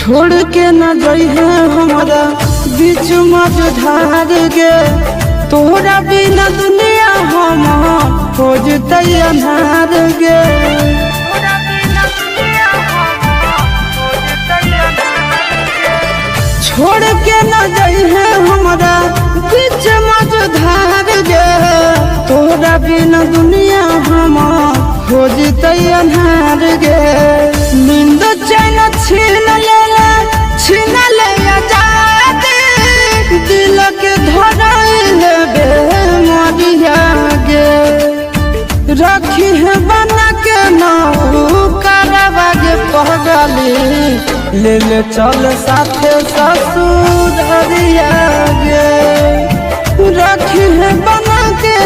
छोड़ के न जइहे हमरा बीच मझधार गे। तोहरा बिना दुनिया हम खोजते अन्हार गे। छोड़ के न जइहे हमरा बीच मझधार गे। तोहरा बिना दुनिया हम खोजते अन्हार गे। नींद चैन छीन ले आजादी, दिल के धड़ाइले बेमरिया गे। रखी है बना के नौकरवा गे पगली, ले ले चल साथे ससुररिया गे। रखी है बना के